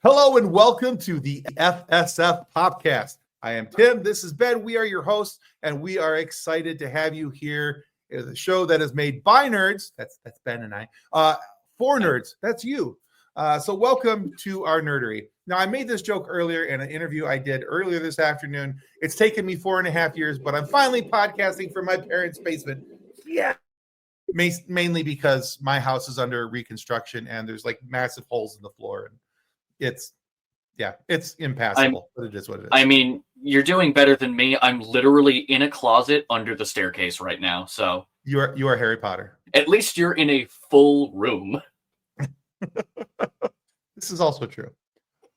Hello and welcome to the FSF Podcast. I am Tim. This is Ben. We are your hosts, and we are excited to have you here. It is a show that is made by nerds. That's Ben and I. For nerds. That's you. So welcome to our nerdery. Now, I made this joke earlier in an interview I did earlier this afternoon. It's taken me 4.5 years, but I'm finally podcasting from my parents' basement. Yeah. Mainly because my house is under reconstruction and there's like massive holes in the floor. And it's impassable, but it is what it is. I mean, you're doing better than me. I'm literally in a closet under the staircase right now. So you are Harry Potter. At least you're in a full room. This is also true.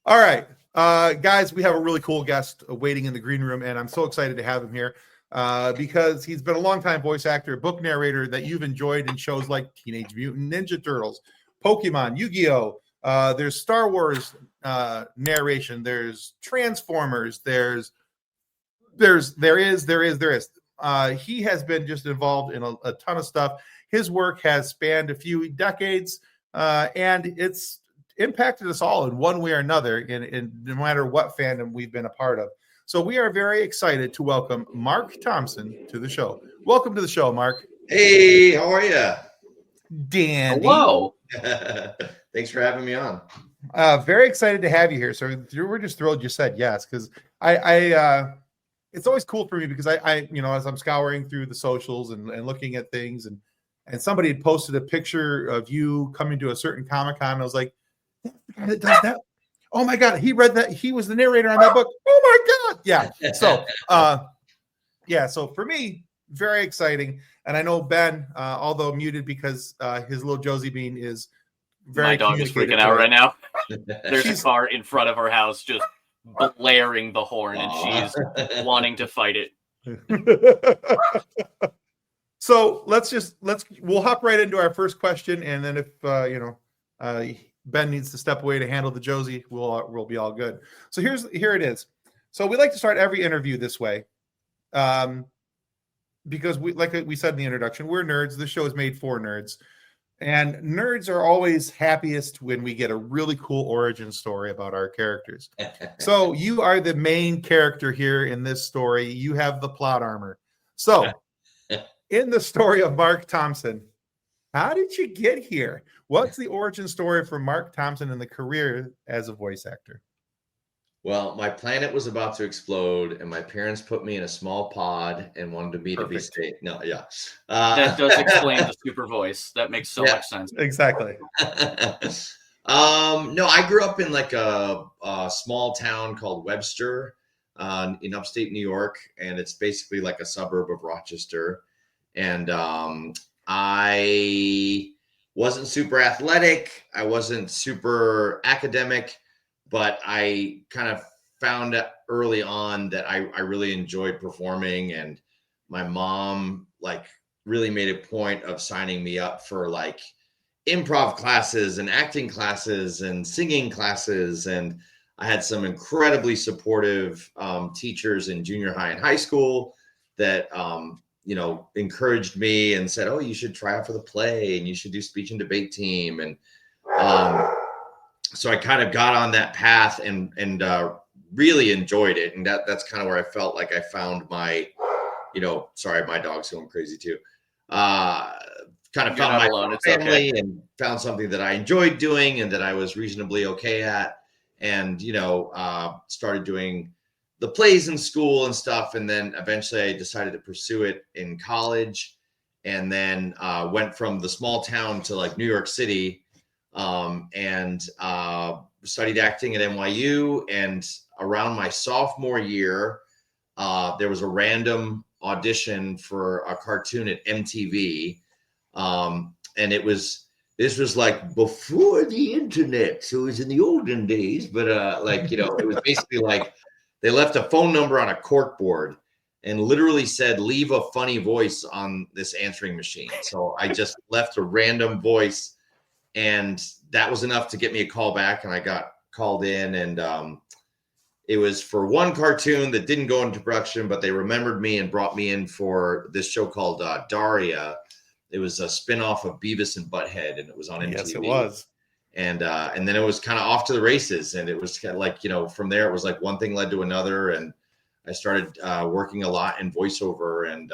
All right, guys, we have a really cool guest waiting in the green room, and I'm so excited to have him here because he's been a longtime voice actor, book narrator that you've enjoyed in shows like Teenage Mutant Ninja Turtles, Pokemon, Yu-Gi-Oh! There's Star Wars narration. There's Transformers. There is. He has been just involved in a ton of stuff. His work has spanned a few decades, and it's impacted us all in one way or another, in no matter what fandom we've been a part of. So we are very excited to welcome Marc Thompson to the show. Welcome to the show, Marc. Hey, how are you? Dandy. Hello. Thanks for having me on. Very excited to have you here. So we're just thrilled you said yes, because I it's always cool for me because I as I'm scouring through the socials and looking at things and somebody had posted a picture of you coming to a certain Comic-Con. I was like, that does that? Oh my God, he read that. He was the narrator on that book. Oh my God. Yeah. So so for me, very exciting. And I know Ben, although muted because his little Josie Bean is very. My dog is freaking out right now. There's a car in front of our house just blaring the horn, and she's wanting to fight it. So we'll hop right into our first question, and then if Ben needs to step away to handle the Josie, we'll be all good. So here it is. So we like to start every interview this way, because we said in the introduction, we're nerds. This show is made for nerds. And nerds are always happiest when we get a really cool origin story about our characters. So you are the main character here in this story. You have the plot armor. So in the story of Marc Thompson, how did you get here? What's the origin story for Marc Thompson and the career as a voice actor? Well, my planet was about to explode, and my parents put me in a small pod and wanted me to be safe. No, yeah. That does explain the super voice. That makes so much sense. Exactly. No, I grew up in like a small town called Webster in upstate New York, and it's basically like a suburb of Rochester. And I wasn't super athletic. I wasn't super academic. But I kind of found early on that I really enjoyed performing, and my mom really made a point of signing me up for like improv classes and acting classes and singing classes. And I had some incredibly supportive teachers in junior high and high school that, encouraged me and said, oh, you should try out for the play and you should do speech and debate team. And, so I kind of got on that path and really enjoyed it. And that's kind of where I felt like I found my, sorry, my dog's going crazy too. Kind of found my family and found something that I enjoyed doing and that I was reasonably okay at. And, started doing the plays in school and stuff. And then eventually I decided to pursue it in college, and then went from the small town to like New York City. And studied acting at NYU, and around my sophomore year, there was a random audition for a cartoon at MTV. And this was like before the internet. So it was in the olden days, but it was basically like they left a phone number on a corkboard and literally said, leave a funny voice on this answering machine. So I just left a random voice, and that was enough to get me a call back, and I got called in, and it was for one cartoon that didn't go into production, but they remembered me and brought me in for this show called Daria. It was a spinoff of Beavis and Butthead, and it was on MTV. Yes, it was. And then it was kind of off to the races, and it was kind of like, from there it was like one thing led to another, and I started working a lot in voiceover, and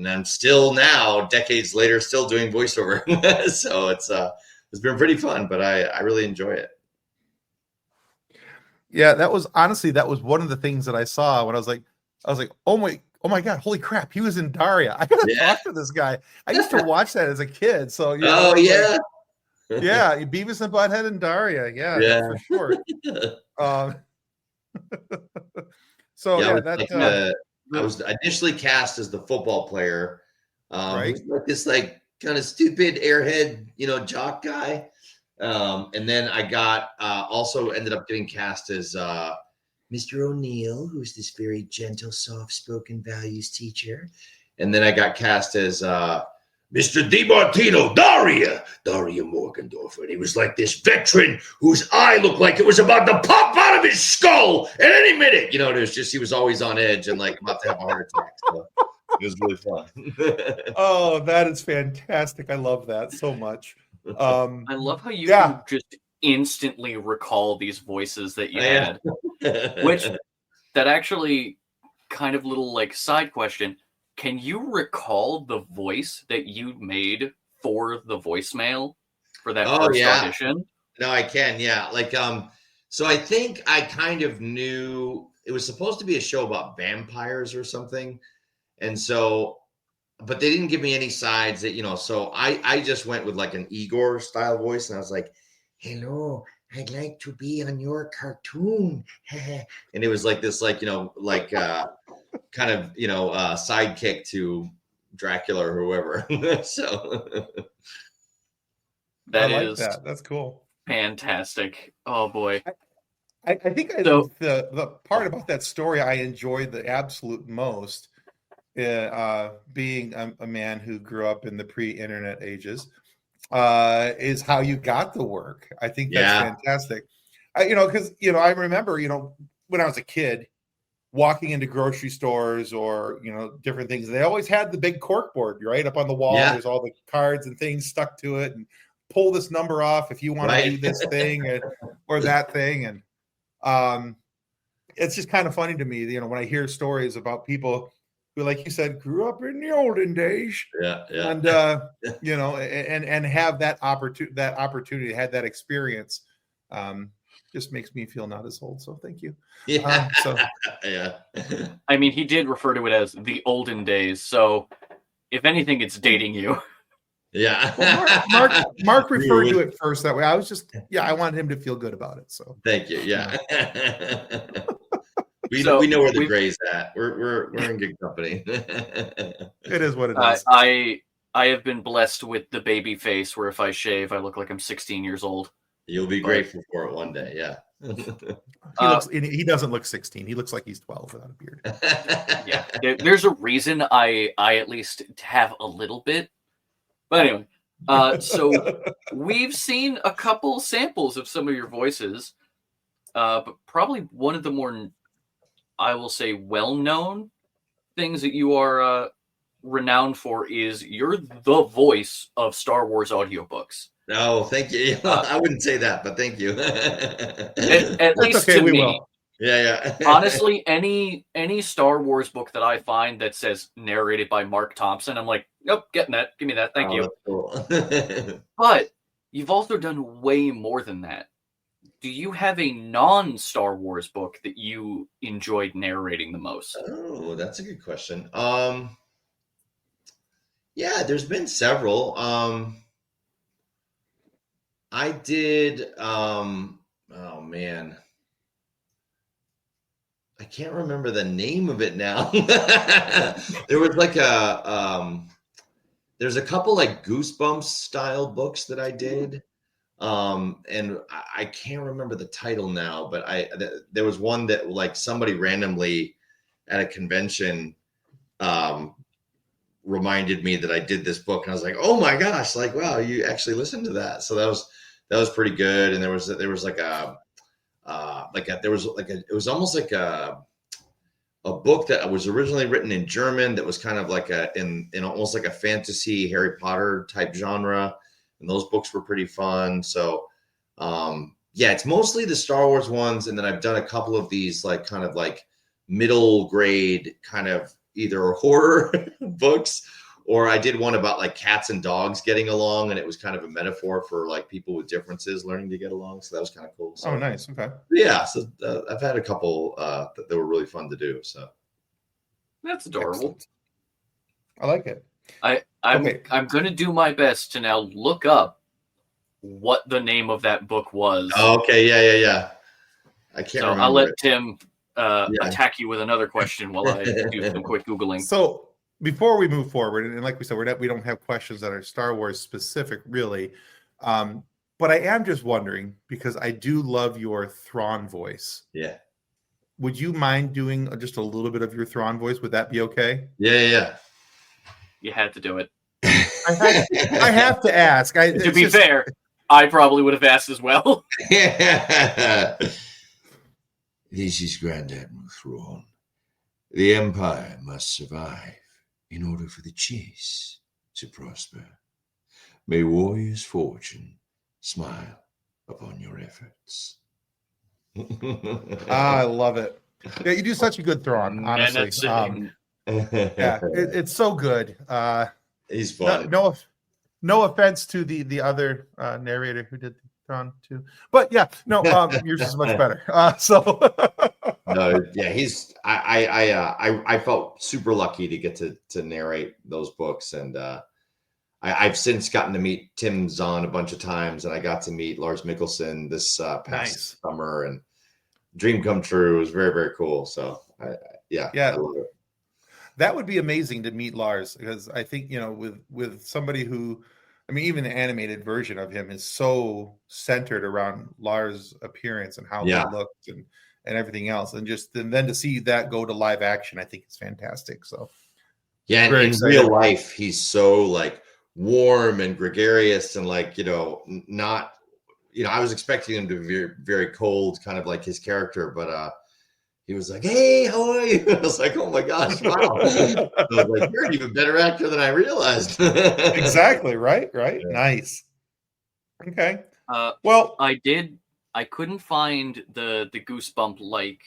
I'm still now, decades later, still doing voiceover. So it's been pretty fun, but I really enjoy it. Yeah, that was one of the things that I saw when I was like, oh my God, holy crap, he was in Daria. I gotta talk to this guy. I used to watch that as a kid. So yeah. Yeah, Beavis and Butthead and Daria. Yeah. For sure. So I was initially cast as the football player, right? Who's like this like kind of stupid airhead, jock guy. And then I got also ended up getting cast as Mr. O'Neill, who's this very gentle, soft-spoken values teacher. And then I got cast as Mr. DiMartino, Daria Morgendorfer. And he was like this veteran whose eye looked like it was about to pop out of his skull at any minute. It was just, he was always on edge and like about to have a heart attack. So it was really fun. Oh, that is fantastic. I love that so much. I love how you can just instantly recall these voices that you had. Which, that actually kind of little like side question. Can you recall the voice that you made for the voicemail for that first audition? No, I can. Yeah. Like, so I think I kind of knew it was supposed to be a show about vampires or something. And so, but they didn't give me any sides that, so I just went with like an Igor style voice. And I was like, hello, I'd like to be on your cartoon. And it was like this, like, kind of, sidekick to Dracula or whoever. So that's cool. Fantastic. Oh boy. I think the part about that story I enjoyed the absolute most, being a man who grew up in the pre-internet ages, is how you got the work. I think that's fantastic. Because I remember when I was a kid, walking into grocery stores or different things, they always had the big cork board right up on the wall. There's all the cards and things stuck to it, and pull this number off if you want to do this thing or that thing. And it's just kind of funny to me, when I hear stories about people who, like you said, grew up in the olden days, and and have that opportunity, had that experience. Just makes me feel not as old. So thank you. I mean, he did refer to it as the olden days. So if anything, it's dating you. Yeah. Well, Mark referred to it first that way. I was just, I wanted him to feel good about it. So thank you. Yeah. We know where the gray's at. We're in good company. It is what it is. I have been blessed with the baby face where if I shave, I look like I'm 16 years old. You'll be grateful for it one day. Yeah. He doesn't look 16. He looks like he's 12 without a beard. Yeah. There's a reason I at least have a little bit. But anyway, so we've seen a couple samples of some of your voices, but probably one of the more, I will say, well-known things that you are renowned for is you're the voice of Star Wars audiobooks. No, thank you. I wouldn't say that, but thank you. At least to me. Will. Yeah. Honestly, any Star Wars book that I find that says narrated by Marc Thompson, I'm like, nope, getting that. Give me that. Thank you. Cool. But you've also done way more than that. Do you have a non-Star Wars book that you enjoyed narrating the most? Oh, that's a good question. Yeah, there's been several. I did, oh man, I can't remember the name of it now. There was like there's a couple like Goosebumps style books that I did. And I can't remember the title now, but there was one that like somebody randomly at a convention, reminded me that I did this book, and I was like, oh my gosh, like, wow, you actually listened to that. So that was pretty good. And there was like it was almost like a book that was originally written in German that was kind of like in almost like a fantasy Harry Potter type genre. and those books were pretty fun. So yeah, it's mostly the Star Wars ones, and then I've done a couple of these like kind of like middle grade kind of either horror books, or I did one about like cats and dogs getting along, and it was kind of a metaphor for like people with differences learning to get along. So that was kind of cool. So, Oh, nice. Okay. Yeah, so I've had a couple that were really fun to do. So That's adorable. Excellent. I like it. I'm going to do my best to now look up what the name of that book was. Oh, okay, yeah. I can't remember. I'll let Tim attack you with another question while I do some quick Googling. So before we move forward, and like we said, we don't have questions that are Star Wars specific, really. But I am just wondering, because I do love your Thrawn voice. Yeah. Would you mind doing just a little bit of your Thrawn voice? Would that be okay? Yeah. You had to do it. I have to ask. To be fair, I probably would have asked as well. This is Grand Admiral Thrawn. The Empire must survive in order for the chase to prosper. May warrior's fortune smile upon your efforts. I love it. Yeah, you do such a good Thrawn, honestly. Yeah, it's so good. He's fun. No offense to the other narrator who did Thrawn too, but yeah, no, yours is much better. No, yeah, I felt super lucky to get to narrate those books, and I've since gotten to meet Tim Zahn a bunch of times, and I got to meet Lars Mikkelsen this past summer, and dream come true. It was very, very cool. So yeah, I love it. That would be amazing to meet Lars, because I think, with somebody who, I mean, even the animated version of him is so centered around Lars' appearance and how he looked and everything else, and then to see that go to live action, I think it's fantastic. So yeah, and in real life, he's so like warm and gregarious, and like not I was expecting him to be very, very cold, kind of like his character, but he was like, "Hey, how are you?" I was like, "Oh my gosh, wow!" I was like, "You're an even better actor than I realized." Exactly. Right. Yeah. Nice. Okay. Well, I couldn't find the goosebump like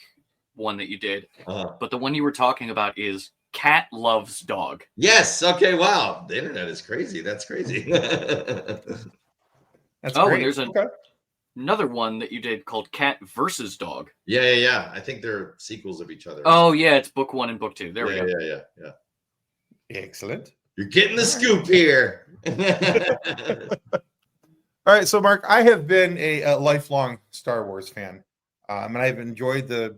one that you did, but the one you were talking about is Cat Loves Dog. Yes. Okay. Wow. The internet is crazy. That's crazy. That's great. And there's another one that you did called Cat versus Dog. Yeah. I think they're sequels of each other. Oh yeah, it's book 1 and book 2. There we go. Yeah. Excellent. You're getting the scoop here. All right, so Mark, I have been a lifelong Star Wars fan, and I've enjoyed the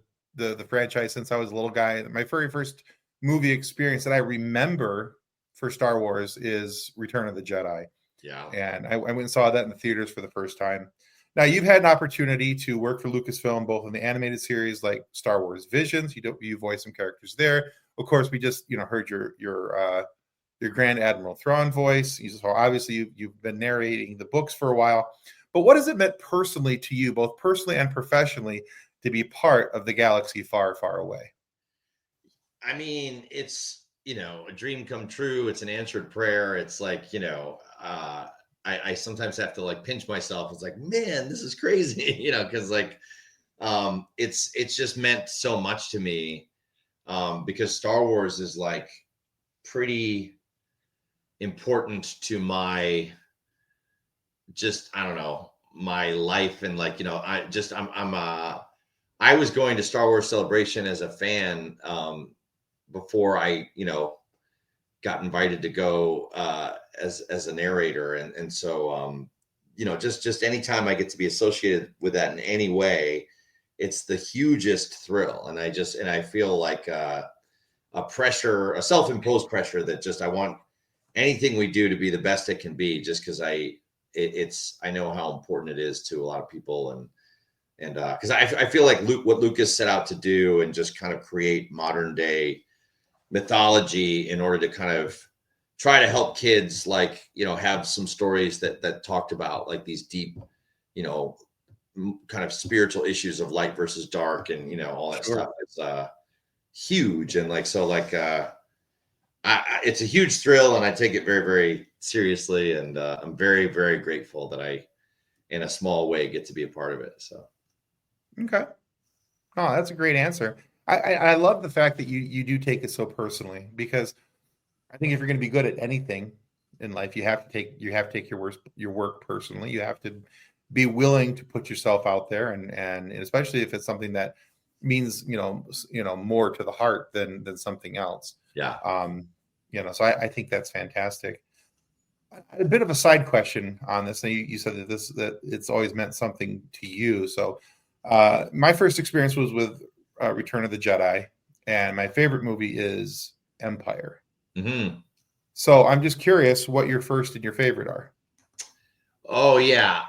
franchise since I was a little guy. My very first movie experience that I remember for Star Wars is Return of the Jedi. Yeah, and I went and saw that in the theaters for the first time. Now, you've had an opportunity to work for Lucasfilm, both in the animated series like Star Wars Visions. You voice some characters there. Of course, we just heard your Grand Admiral Thrawn voice. So obviously you've been narrating the books for a while. But what has it meant personally to you, both personally and professionally, to be part of the galaxy far, far away? I mean, it's a dream come true. It's an answered prayer. It's like I sometimes have to like pinch myself. It's like, man, this is crazy, because like it's just meant so much to me, because Star Wars is like pretty important to my my life, and like I was going to Star Wars Celebration as a fan before I got invited to go as a narrator, and so just anytime I get to be associated with that in any way, it's the hugest thrill, and I feel like a self-imposed pressure that just I want anything we do to be the best it can be, just because I know how important it is to a lot of people, and because I feel like what Lucas set out to do and just kind of create modern day mythology in order to kind of try to help kids have some stories that talked about like these deep kind of spiritual issues of light versus dark and all that stuff is huge, and it's a huge thrill, and I take it very, very seriously. And I'm very, very grateful that I, in a small way, get to be a part of it. So, Okay. Oh, that's a great answer. I love the fact that you do take it so personally, because I think if you're going to be good at anything in life, you have to take your work personally. You have to be willing to put yourself out there, and especially if it's something that means more to the heart than something else. yeah. So I think that's fantastic. A bit of a side question on this. Now, you said that it's always meant something to you. So my first experience was with Return of the Jedi, and my favorite movie is Empire. Mm-hmm. So I'm just curious what your first and your favorite are. Oh yeah,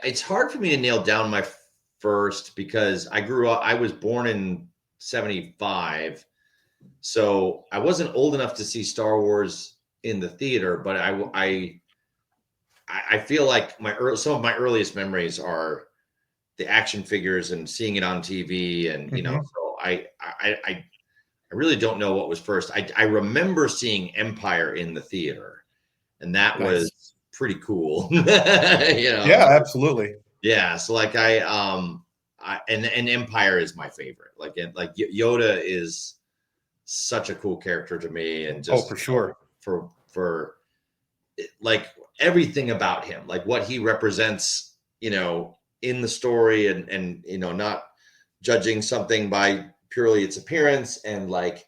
it's hard for me to nail down my first because I was born in 75, so I wasn't old enough to see Star Wars in the theater, but I feel like some of my earliest memories are the action figures and seeing it on TV, and so I really don't know what was first. I remember seeing Empire in the theater, and that was pretty cool. Yeah, absolutely. Yeah, so like and Empire is my favorite. Like Yoda is such a cool character to me, and just for sure, for like everything about him, like what he represents, in the story, and not judging something by purely its appearance, and like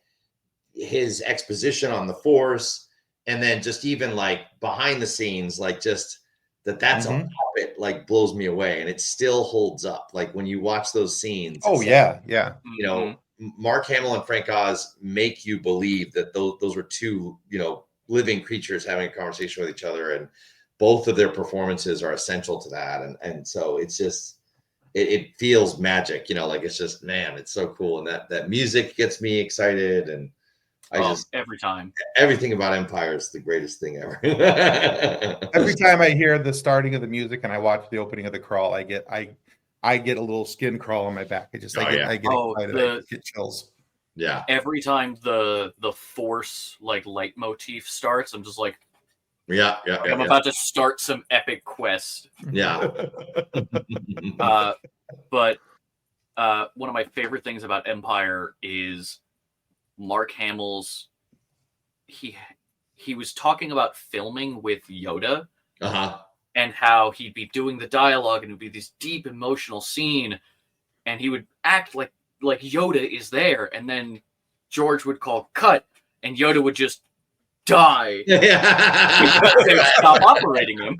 his exposition on the Force, and then just even like behind the scenes, like just that's a puppet, like blows me away, and it still holds up. Like when you watch those scenes, yeah. Mark Hamill and Frank Oz make you believe that those were two, living creatures having a conversation with each other, and both of their performances are essential to that. And so it's just, it feels magic, like it's just, man, it's so cool. And that music gets me excited. And every time, everything about Empire is the greatest thing ever. Every time I hear the starting of the music and I watch the opening of the crawl, I get a little skin crawl on my back. I get excited. I get chills. Yeah. Every time the Force like leitmotif starts, I'm just like, I'm about to start some epic quest. Yeah. But one of my favorite things about Empire is Mark Hamill's. He was talking about filming with Yoda, and how he'd be doing the dialogue, and it would be this deep emotional scene, and he would act like Yoda is there, and then George would call cut, and Yoda would just die because they would stop operating him.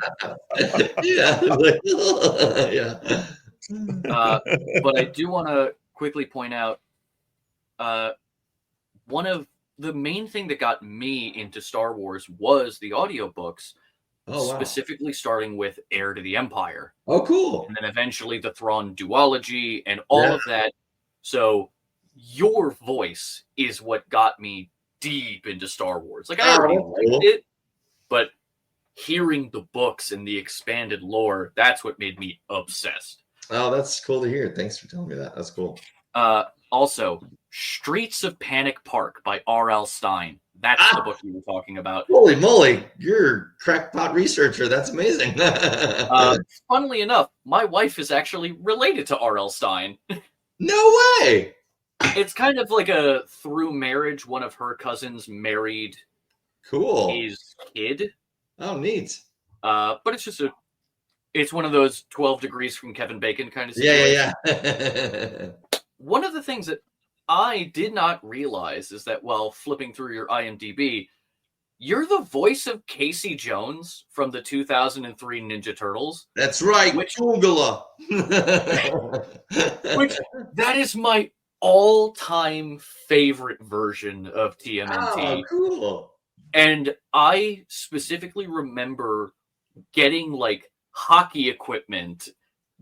But I do want to quickly point out one of the main thing that got me into Star Wars was the audiobooks, specifically starting with Heir to the Empire. Oh, cool. And then eventually the Thrawn duology and all of that. So your voice is what got me deep into Star Wars. Like I already liked it, but hearing the books and the expanded lore, that's what made me obsessed. Oh, that's cool to hear. Thanks for telling me that. That's cool. Also, Streets of Panic Park by R.L. Stine. That's the book you were talking about. Holy moly, you're a crackpot researcher. That's amazing. Funnily enough, my wife is actually related to R.L. Stine. No way! It's kind of like a through marriage. One of her cousins married his kid. Oh, neat. But it's just it's one of those 12 degrees from Kevin Bacon kind of situation. Yeah. One of the things that I did not realize is that while flipping through your IMDb, you're the voice of Casey Jones from the 2003 Ninja Turtles. That's right, Googler. Which that is my all-time favorite version of TMNT. Oh, cool. And I specifically remember getting like hockey equipment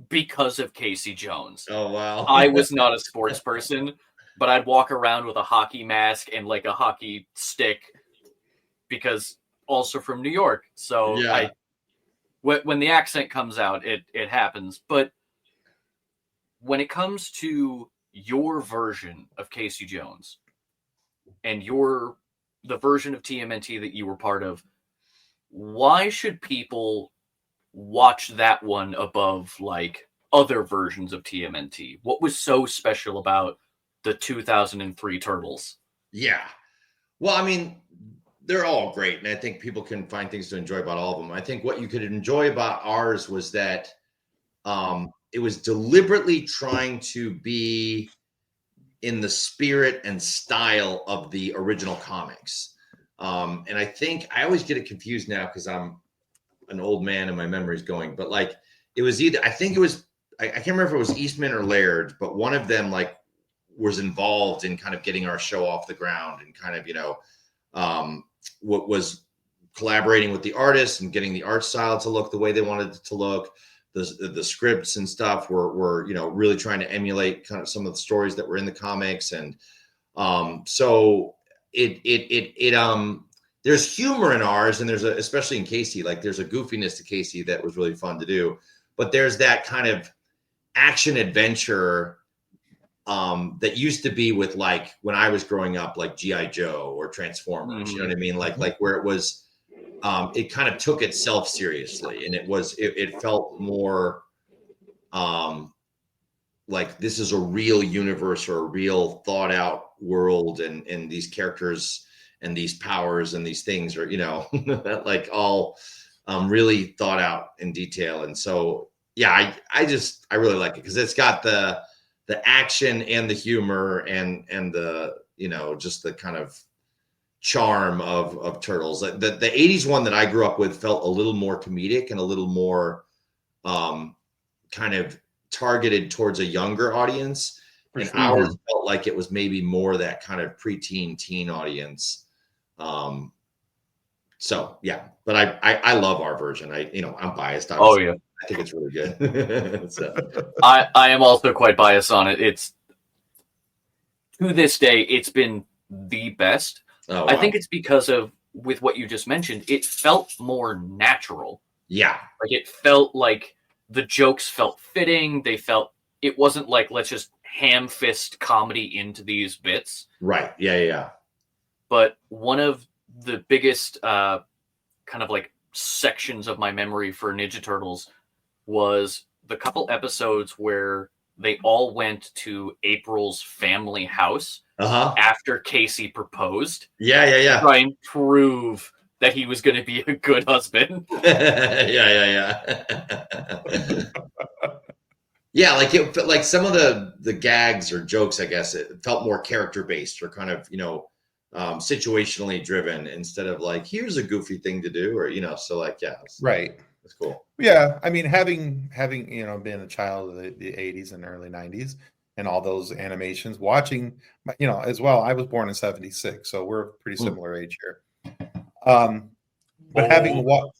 because of Casey Jones. Oh, wow. I was not a sports person, but I'd walk around with a hockey mask and like a hockey stick because also from New York. So when the accent comes out, it happens. But when it comes to your version of Casey Jones, and you're the version of TMNT that you were part of, why should people watch that one above like other versions of TMNT? What was so special about the 2003 Turtles? Yeah. Well, I mean, they're all great, and I think people can find things to enjoy about all of them. I think what you could enjoy about ours was that it was deliberately trying to be in the spirit and style of the original comics. And I think I always get it confused now because I'm an old man and my memory's going, but like it was either, I think it was, I can't remember if it was Eastman or Laird, but one of them like was involved in kind of getting our show off the ground and kind of, you know, what was collaborating with the artists and getting the art style to look the way they wanted it to look. The scripts and stuff were, you know, really trying to emulate kind of some of the stories that were in the comics. And so there's humor in ours, and there's especially in Casey, like there's a goofiness to Casey that was really fun to do, but there's that kind of action adventure that used to be with like when I was growing up, like G.I. Joe or Transformers, you know what I mean? Like where it was, it kind of took itself seriously, and it felt more like this is a real universe or a real thought out world, and these characters and these powers and these things are, you know, like all really thought out in detail. And so, yeah, I really like it because it's got the action and the humor and the, you know, just the kind of charm of Turtles. The 80s one that I grew up with felt a little more comedic and a little more kind of targeted towards a younger audience. For and sure. Ours felt like it was maybe more that kind of preteen teen audience. So yeah, but I love our version. I'm biased. Obviously. Oh yeah. I think it's really good. So. I am also quite biased on it. It's to this day, it's been the best. Oh, wow. I think it's because of, with what you just mentioned, it felt more natural. Yeah. Like it felt like the jokes felt fitting. It wasn't like, let's just ham fist comedy into these bits. Right. Yeah. But one of the biggest kind of like sections of my memory for Ninja Turtles was the couple episodes where they all went to April's family house after Casey proposed. Yeah. To try and prove that he was going to be a good husband. Yeah. Yeah, like some of the gags or jokes, I guess, it felt more character based or kind of, you know, situationally driven instead of like, here's a goofy thing to do, or, you know, so like, yeah. Right. That's cool. Yeah. I mean, having, you know, been a child of the 80s and early 90s and all those animations, watching, you know, as well, I was born in 76, so we're a pretty similar age here. But having watched,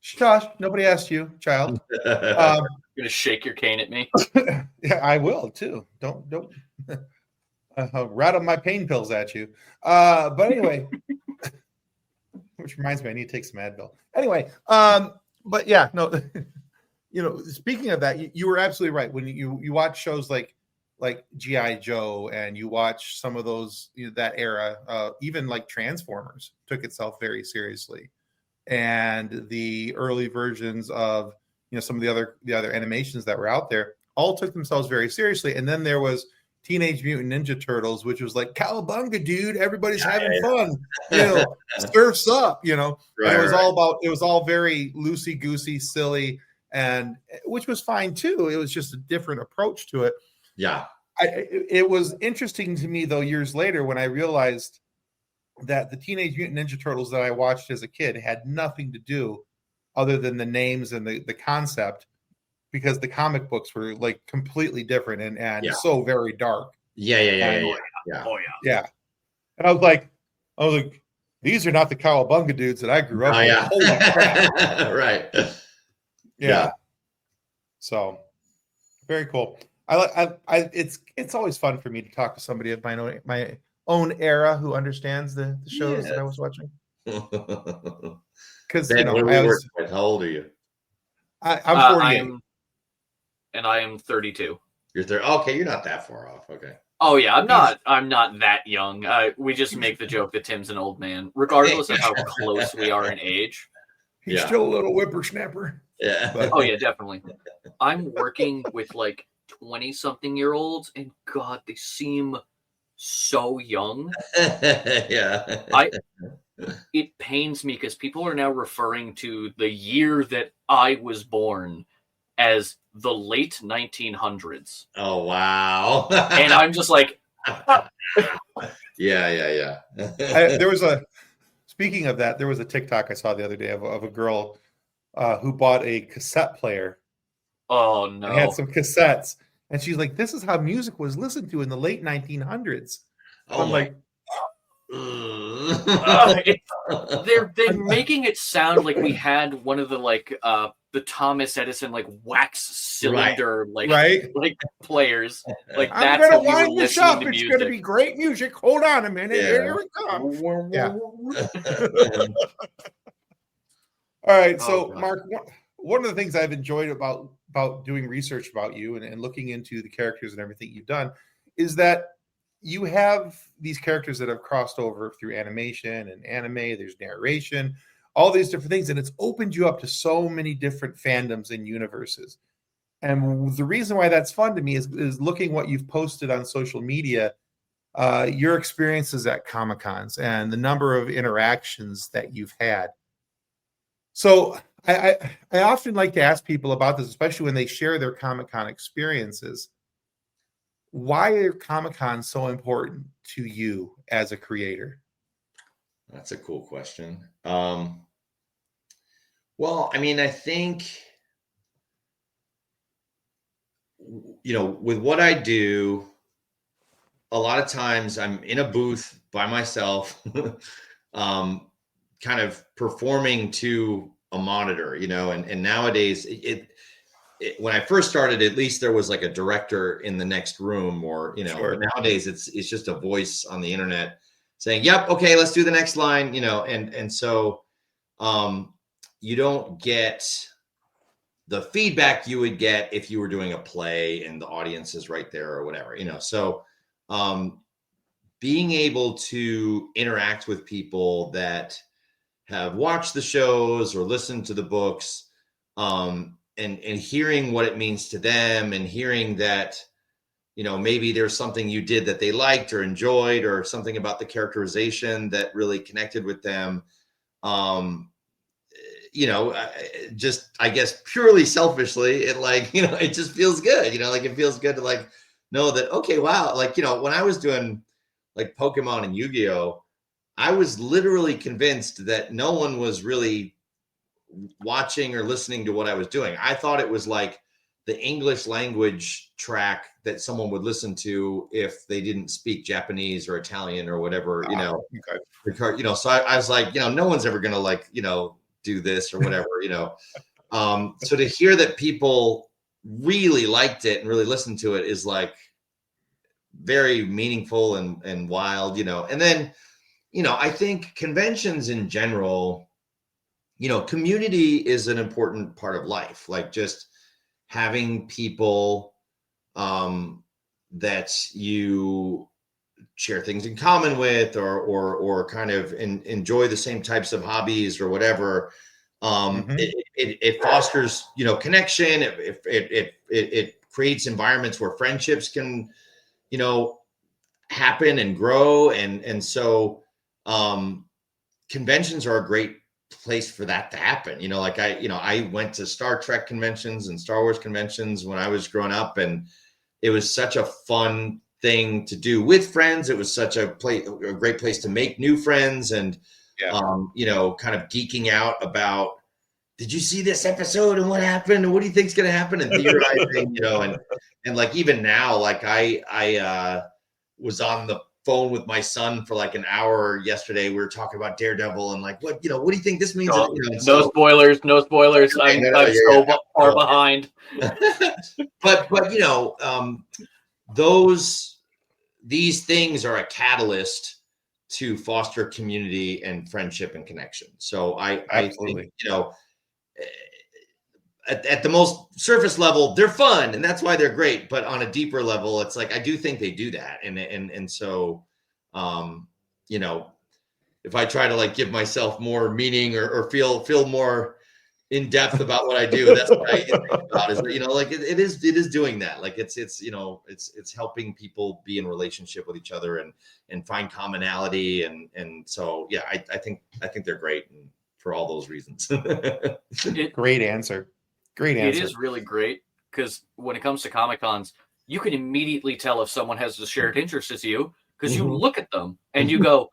Josh, nobody asked you, child. You're gonna shake your cane at me. Yeah, I will too. Don't rattle my pain pills at you. But anyway, which reminds me, I need to take some Advil. Anyway, but yeah, no, you know, speaking of that, you were absolutely right. When you watch shows like G.I. Joe and you watch some of those, you know, that era, even like Transformers took itself very seriously, and the early versions of, you know, some of the other animations that were out there all took themselves very seriously. And then there was Teenage Mutant Ninja Turtles, which was like, cowabunga, dude, everybody's having fun, you know, surfs up, you know. Right, and it was all very loosey goosey, silly, and which was fine too. It was just a different approach to it. Yeah. It was interesting to me though, years later, when I realized that the Teenage Mutant Ninja Turtles that I watched as a kid had nothing to do other than the names and the concept, because the comic books were like completely different and so very dark. Yeah. And I was like, these are not the cowabunga dudes that I grew up with. Yeah. Holy crap. Right. Yeah. So very cool. It's always fun for me to talk to somebody of my own era who understands the shows that I was watching. Because, you know, how old are you? I'm 48. I am 32. You're 30. Okay, you're not that far off. Okay. Oh yeah, I'm not that young. We just make the joke that Tim's an old man, regardless of how close we are in age. He's still a little whippersnapper. Yeah. But- Oh yeah, definitely. I'm working with like 20-something-year-olds, and God, they seem so young. Yeah. It pains me because people are now referring to the year that I was born as the late 1900s. Oh wow. And I'm just like, yeah. Speaking of that, there was a TikTok I saw the other day of a girl who bought a cassette player. oh no. And had some cassettes, and she's like, "This is how music was listened to in the late 1900s." Oh I'm my. like, They're making it sound like we had one of the Thomas Edison wax cylinder right? like players. Like I'm that's gonna how we were wind this listening up. to It's music. gonna be great music. Hold on a minute. Yeah. Here it comes. Yeah. All right. So, God. Mark, one of the things I've enjoyed about doing research about you and looking into the characters and everything you've done is that you have these characters that have crossed over through animation and anime. There's narration, all these different things, and it's opened you up to so many different fandoms and universes. And the reason why that's fun to me is looking what you've posted on social media, your experiences at Comic-Cons and the number of interactions that you've had. So I often like to ask people about this, especially when they share their Comic-Con experiences. Why are Comic-Cons so important to you as a creator? That's a cool question. Well, I mean, I think, with what I do, a lot of times I'm in a booth by myself, kind of performing to a monitor, and nowadays when I first started, at least there was like a director in the next room, or Sure. Nowadays it's just a voice on the internet saying, "Yep, okay, let's do the next line," and so you don't get the feedback you would get if you were doing a play and the audience is right there or whatever, So being able to interact with people that have watched the shows or listened to the books, and hearing what it means to them, and hearing that, maybe there's something you did that they liked or enjoyed, or something about the characterization that really connected with them. I guess purely selfishly, it just feels good, it feels good to know that, okay, wow. When I was doing Pokemon and Yu-Gi-Oh, I was literally convinced that no one was really watching or listening to what I was doing. I thought it was like the English language track that someone would listen to if they didn't speak Japanese or Italian or whatever, Okay. So I was like, no one's ever going to do this or whatever, so to hear that people really liked it and really listened to it is very meaningful and wild, and then, I think conventions in general, community is an important part of life. Just having people that you share things in common with, or kind of enjoy the same types of hobbies or whatever. It fosters, connection. It creates environments where friendships can, happen and grow. And so conventions are a great place for that to happen. I went to Star Trek conventions and Star Wars conventions when I was growing up, and it was such a fun thing to do with friends. It was such a great place to make new friends, and kind of geeking out about, did you see this episode and what happened and what do you think is going to happen, and theorizing, and even now, I was on the phone with my son for an hour yesterday. We were talking about Daredevil and what do you think this means? No spoilers. I'm so far behind. but these things are a catalyst to foster community and friendship and connection. So I think, at the most surface level, they're fun, and that's why they're great. But on a deeper level, it's like I do think they do that, and so, you know, if I try to like give myself more meaning or feel more in depth about what I do, that's what I think about. Is, you know, like it is doing that. Like it's you know, it's helping people be in relationship with each other and find commonality, and so yeah, I think they're great, and for all those reasons. Great answer. Great answer. It is really great because when it comes to Comic Cons, you can immediately tell if someone has a shared interest as you because you look at them and you go,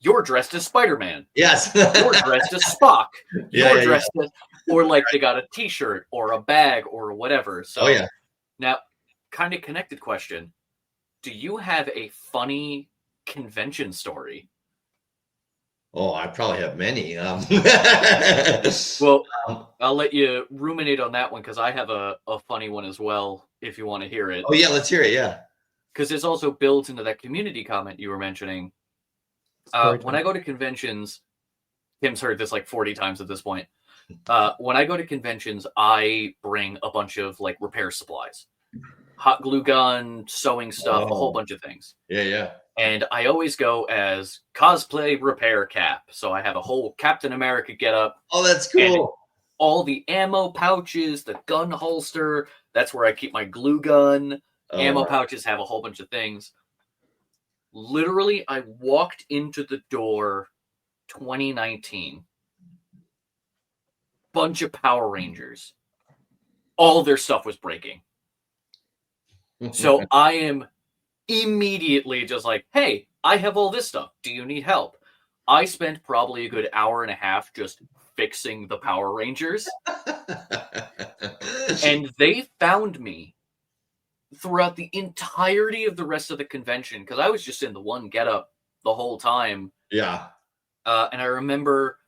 "You're dressed as Spider-Man." Yes. You're dressed as Spock. Yeah, You're dressed as, or like they got a T-shirt or a bag or whatever. So, Oh yeah. Now, kind of connected question: do you have a funny convention story? Oh, I probably have many. Well, I'll let you ruminate on that one because I have a funny one as well. If you want to hear it. Oh yeah, let's hear it. Yeah. Because it's also built into that community comment you were mentioning. When I go to conventions, Tim's heard this like 40 times at this point. When I go to conventions, I bring a bunch of like repair supplies, hot glue gun, sewing stuff, a whole bunch of things. Yeah. And I always go as cosplay repair Cap. So I have a whole Captain America getup. Oh, that's cool. All the ammo pouches, the gun holster. That's where I keep my glue gun. Ammo pouches have a whole bunch of things. Literally, I walked into the door 2019. Bunch of Power Rangers. All their stuff was breaking. So I am immediately just like, hey, I have all this stuff. Do you need help? I spent probably a good hour and a half just fixing the Power Rangers. And they found me throughout the entirety of the rest of the convention because I was just in the one getup the whole time. Yeah. And I remember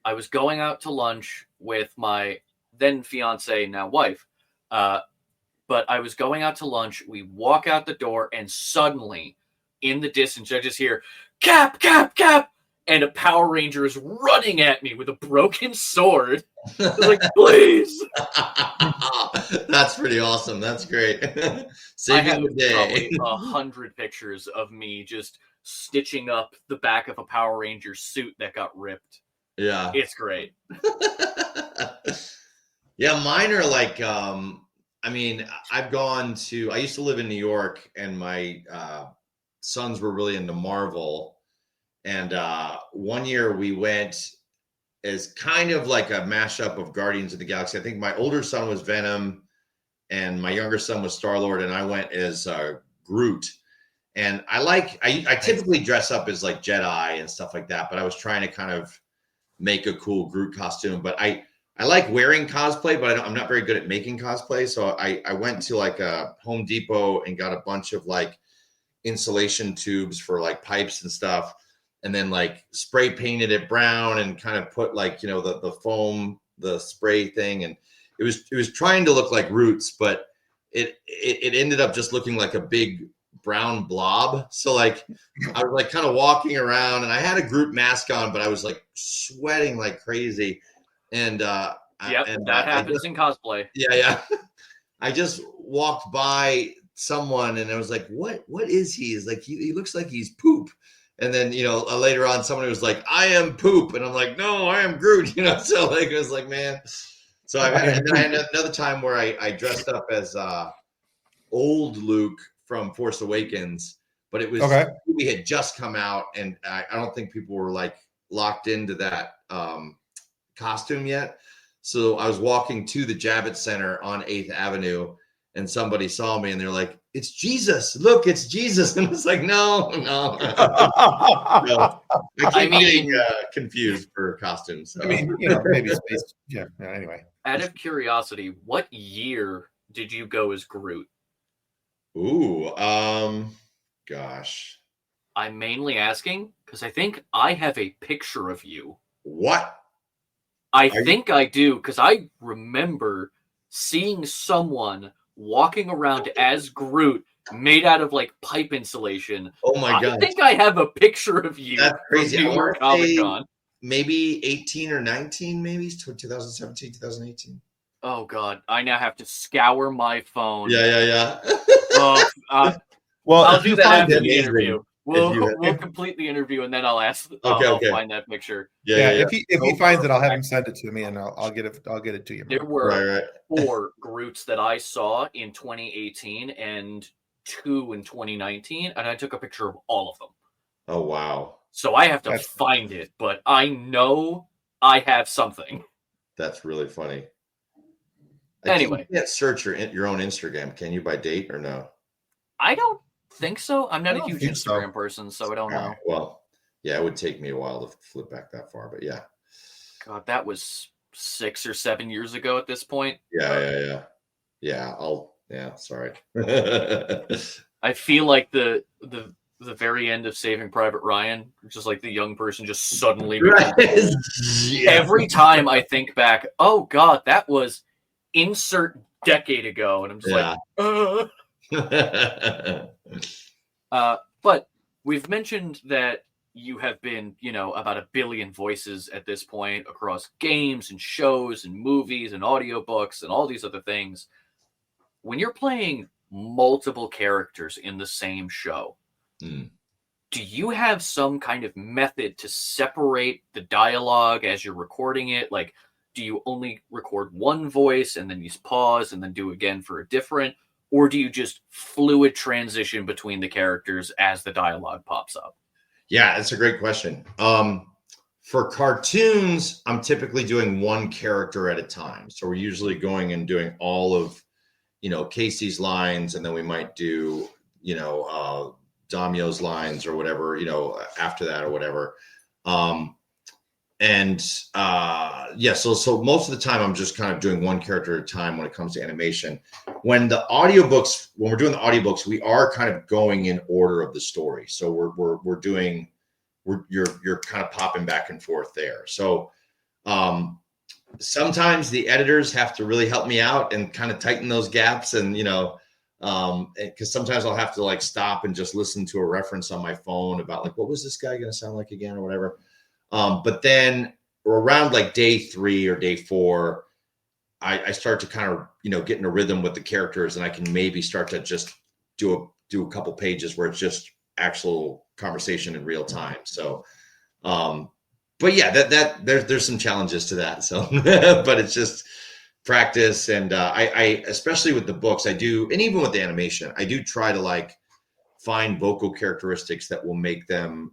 I was going out to lunch with my then fiance, now wife. But I was going out to lunch. We walk out the door, and suddenly, in the distance, I just hear, Cap, Cap, Cap! And a Power Ranger is running at me with a broken sword. I was like, please! That's pretty awesome. That's great. I Saving have the day. probably 100 pictures of me just stitching up the back of a Power Ranger suit that got ripped. Yeah. It's great. Yeah, mine are like, I mean, I used to live in New York, and my sons were really into Marvel. And one year we went as kind of like a mashup of Guardians of the Galaxy. I think my older son was Venom and my younger son was Star-Lord, and I went as Groot. And I typically dress up as like Jedi and stuff like that, but I was trying to kind of make a cool Groot costume. But I like wearing cosplay, but I'm not very good at making cosplay. So I went to like a Home Depot and got a bunch of like insulation tubes for like pipes and stuff. And then like spray painted it brown and kind of put like, you know, the foam, the spray thing. And it was trying to look like Roots, but it ended up just looking like a big brown blob. So like I was like kind of walking around, and I had a Groot mask on, but I was like sweating like crazy. And that happens in cosplay. Yeah. I just walked by someone, and I was like, what is he? Is like he looks like he's poop. And then, you know, later on, somebody was like, I am poop. And I'm like, no, I am Groot, you know? So like, it was like, man. So I had another time where I dressed up as old Luke from Force Awakens, but it was, the movie had just come out, and I don't think people were like locked into that costume yet. So I was walking to the Javits Center on 8th Avenue, and somebody saw me, and they're like, it's Jesus. Look, it's Jesus. And it's like, no. I keep getting confused for costumes. So. I mean, you know, maybe space. Yeah. Anyway. Out of curiosity, what year did you go as Groot? Ooh, gosh. I'm mainly asking because I think I have a picture of you. What? I think I do, because I remember seeing someone walking around as Groot made out of like pipe insulation. Oh my god! I think I have a picture of you. That's crazy. From New York Comic Con. Maybe 18 or 19, maybe 2017, 2018. Oh God, I now have to scour my phone. Yeah. Oh, Well, I'll if do you that find after it, the interview. We'll if- complete the interview and then I'll ask. Okay, I'll okay. find that picture. yeah, Yeah. if he finds it, I'll have him send it to me, and I'll get it to you. There Mark. were Right. 4 Groots that I saw in 2018 and 2 in 2019, and I took a picture of all of them. Oh wow, So I have to That's- find it, but I know I have something. that's really funny. Anyway. You can't search your own Instagram, can you, by date or no? I don't think so. I'm not I a don't huge think so. Instagram person, so I don't know. Alright, well, yeah, it would take me a while to flip back that far, but yeah. God, that was 6 or 7 years ago at this point. Yeah. Sorry. I feel like the very end of Saving Private Ryan, just like the young person just suddenly becomes Yeah. Every time I think back, oh God, that was insert decade ago, and I'm just but we've mentioned that you have been, about 1 billion voices at this point across games and shows and movies and audiobooks and all these other things. When you're playing multiple characters in the same show, do you have some kind of method to separate the dialogue as you're recording it? Like, do you only record one voice and then you pause and then do again for a different? Or do you just fluid transition between the characters as the dialogue pops up? Yeah, that's a great question. For cartoons, I'm typically doing one character at a time. So we're usually going and doing all of, Casey's lines, and then we might do, Damio's lines or whatever, after that or whatever. So most of the time I'm just kind of doing one character at a time when it comes to animation. When we're doing the audiobooks, we are kind of going in order of the story. So you're kind of popping back and forth there. So sometimes the editors have to really help me out and kind of tighten those gaps, and because sometimes I'll have to stop and just listen to a reference on my phone about what was this guy going to sound like again or whatever. But then around day 3 or day 4, I start to kind of, get in a rhythm with the characters, and I can maybe start to just do a couple pages where it's just actual conversation in real time. So, but yeah, there's some challenges to that. So, but it's just practice. And I especially with the books, I do, and even with the animation, I do try to find vocal characteristics that will make them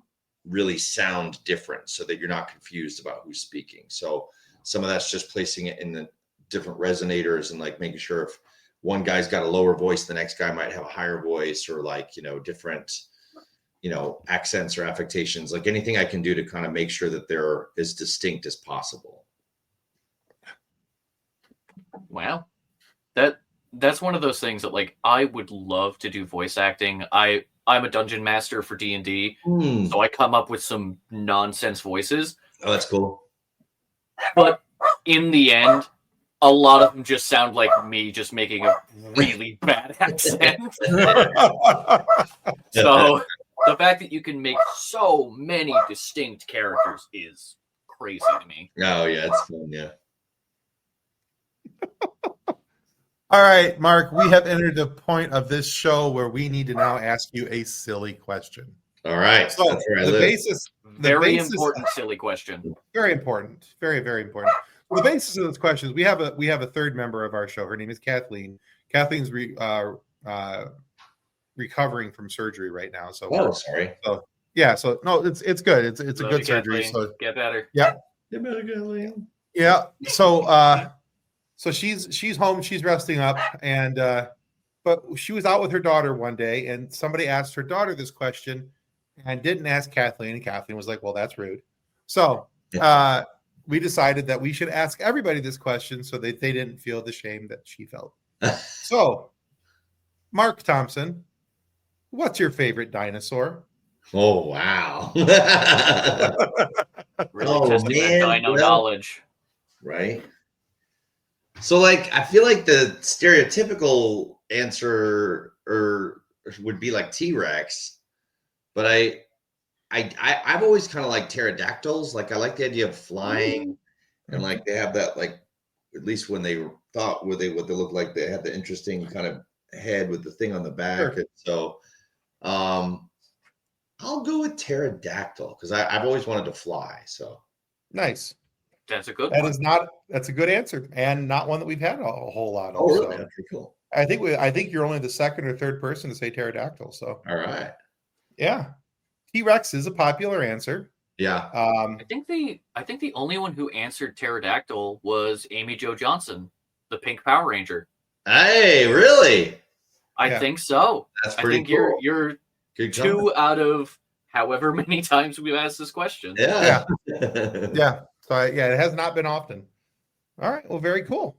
really sound different, so that you're not confused about who's speaking. So some of that's just placing it in the different resonators and making sure if one guy's got a lower voice, the next guy might have a higher voice, or different, accents or affectations, anything I can do to kind of make sure that they're as distinct as possible. Wow. That's one of those things that I would love to do voice acting. I'm a dungeon master for D&D, so I come up with some nonsense voices. Oh, that's cool. But in the end, a lot of them just sound like me just making a really bad accent. So the fact that you can make so many distinct characters is crazy to me. Oh yeah, it's fun. Yeah. All right, Mark, we have entered the point of this show where we need to now ask you a silly question. All right. So that's where I live. Very important, silly question. Very important. Very, very important. Well, the basis of this question is we have a third member of our show. Her name is Kathleen. Kathleen's recovering from surgery right now. So sorry. So yeah, so no, it's good. It's a good surgery. Kathleen. So Get better. Yeah. Get better, Kathleen. Yeah. So she's home, she's resting up, and but she was out with her daughter one day, and somebody asked her daughter this question and didn't ask Kathleen, and Kathleen was like, well, that's rude. So we decided that we should ask everybody this question so that they didn't feel the shame that she felt. So, Marc Thompson, what's your favorite dinosaur? Oh, wow. Really testing that dino knowledge. Right. So I feel like the stereotypical answer would be T-Rex, but I've always kind of liked pterodactyls. I like the idea of flying, and they have that at least when they thought what they looked like, they had the interesting kind of head with the thing on the back. Sure. And so I'll go with pterodactyl because I've always wanted to fly. So Nice. That's a good That one. is not. That's a good answer, and not one that we've had a whole lot of. oh really? So Okay, cool. I think you're only the second or third person to say pterodactyl. So All right. yeah, T-Rex is a popular answer. Yeah. I think the only one who answered pterodactyl was Amy Jo Johnson, the Pink Power Ranger. Hey, really? I Yeah. think so. That's I pretty think cool. you're Good two comment. out of however many times we've asked this question. Yeah. Yeah. So it has not been often. All right. Well, very cool.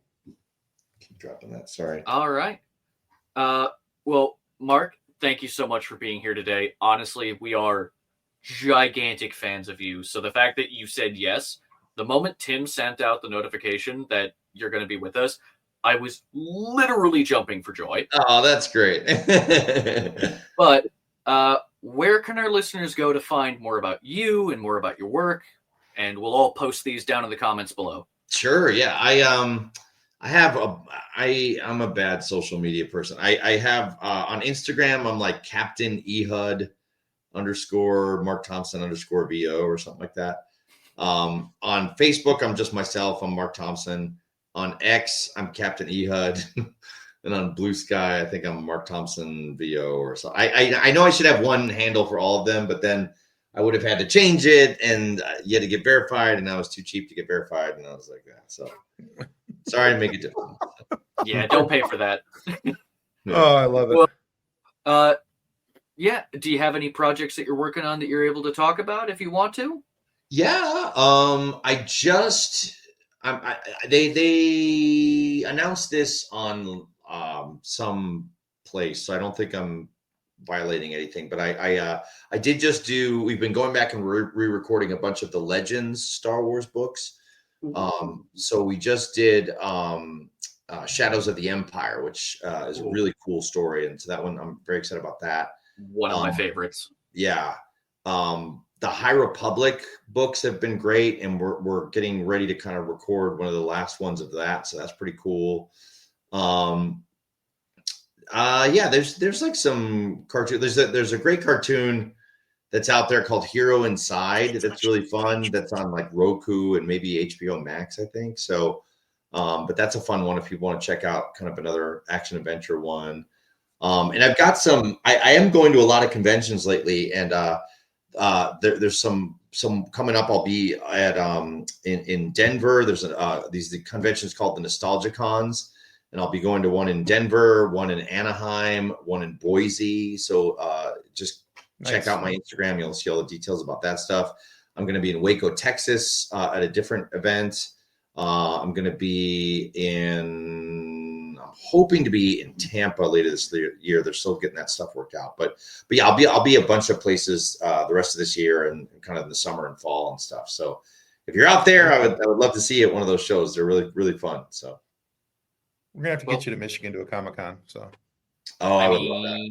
Keep dropping that. Sorry. All right. Well, Mark, thank you so much for being here today. Honestly, we are gigantic fans of you. So the fact that you said yes, the moment Tim sent out the notification that you're going to be with us, I was literally jumping for joy. Oh, that's great. But where can our listeners go to find more about you and more about your work? And we'll all post these down in the comments below. Sure. Yeah. I'm a bad social media person. I have on Instagram, I'm like Captain Ehud _ Marc Thompson _ VO or something like that. On Facebook, I'm just myself. I'm Marc Thompson. On X, I'm Captain Ehud. And on Blue Sky, I think I'm Marc Thompson VO or so. I know I should have one handle for all of them, but then I would have had to change it, and you had to get verified, and I was too cheap to get verified, and I was like that. So sorry to make it difficult. Yeah, don't pay for that. Yeah. Oh, I love it. Well, yeah. Do you have any projects that you're working on that you're able to talk about if you want to? Yeah. They announced this on some place, so I don't think I'm violating anything, but I did just we've been going back and re-recording a bunch of the Legends Star Wars books. So we just did Shadows of the Empire, which is a really cool story, and so that one I'm very excited about that. One of my favorites. Yeah. The High Republic books have been great, and we're getting ready to kind of record one of the last ones of that, so that's pretty cool. Yeah, there's like some cartoon. There's a great cartoon that's out there called Hero Inside. That's really fun. That's on like Roku and maybe HBO Max, I think. So, but that's a fun one if you want to check out kind of another action adventure one. And I've got some. I am going to a lot of conventions lately, and there's some coming up. I'll be at in Denver. There's these conventions called the Nostalgia Cons. And I'll be going to one in Denver, one in Anaheim, one in Boise. So just check out my Instagram. You'll see all the details about that stuff. I'm going to be in Waco, Texas at a different event. I'm going to be I'm hoping to be in Tampa later this year. They're still getting that stuff worked out. But yeah, I'll be a bunch of places the rest of this year and kind of in the summer and fall and stuff. So if you're out there, I would love to see you at one of those shows. They're really, really fun. So. We're gonna have to get you to Michigan to a Comic-Con. So, I would love that.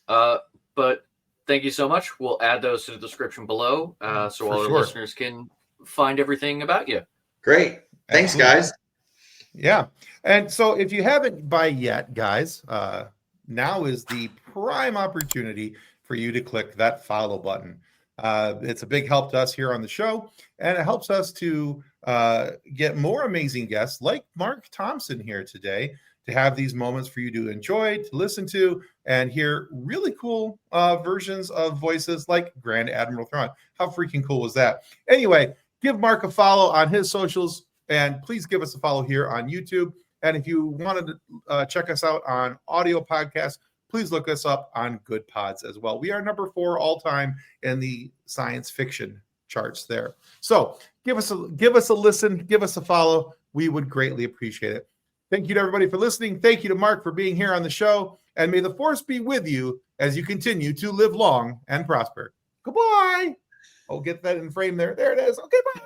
Yeah. But thank you so much. We'll add those to the description below, so all our listeners can find everything about you. Great. Thanks, guys. Yeah, and so if you haven't by yet, guys, now is the prime opportunity for you to click that follow button. It's a big help to us here on the show, and it helps us to get more amazing guests like Marc Thompson here today to have these moments for you to enjoy, to listen to, and hear really cool versions of voices like Grand Admiral Thrawn. How freaking cool was that? Anyway, give Marc a follow on his socials, and please give us a follow here on YouTube. And if you wanted to check us out on audio podcasts, please look us up on Good Pods as well. We are number 4 all time in the science fiction charts there. So give us a listen, give us a follow. We would greatly appreciate it. Thank you to everybody for listening. Thank you to Marc for being here on the show. And may the force be with you as you continue to live long and prosper. Goodbye. Oh, get that in frame there. There it is. Okay, bye.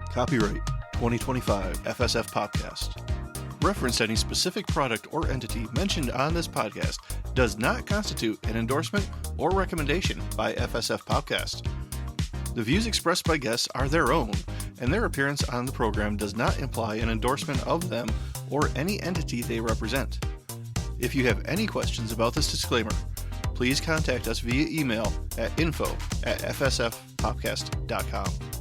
Copyright 2025 FSF Podcast. Reference any specific product or entity mentioned on this podcast does not constitute an endorsement or recommendation by FSF Podcast. The views expressed by guests are their own and their appearance on the program does not imply an endorsement of them or any entity they represent. If you have any questions about this disclaimer, please contact us via email at info@fsfpopcast.com.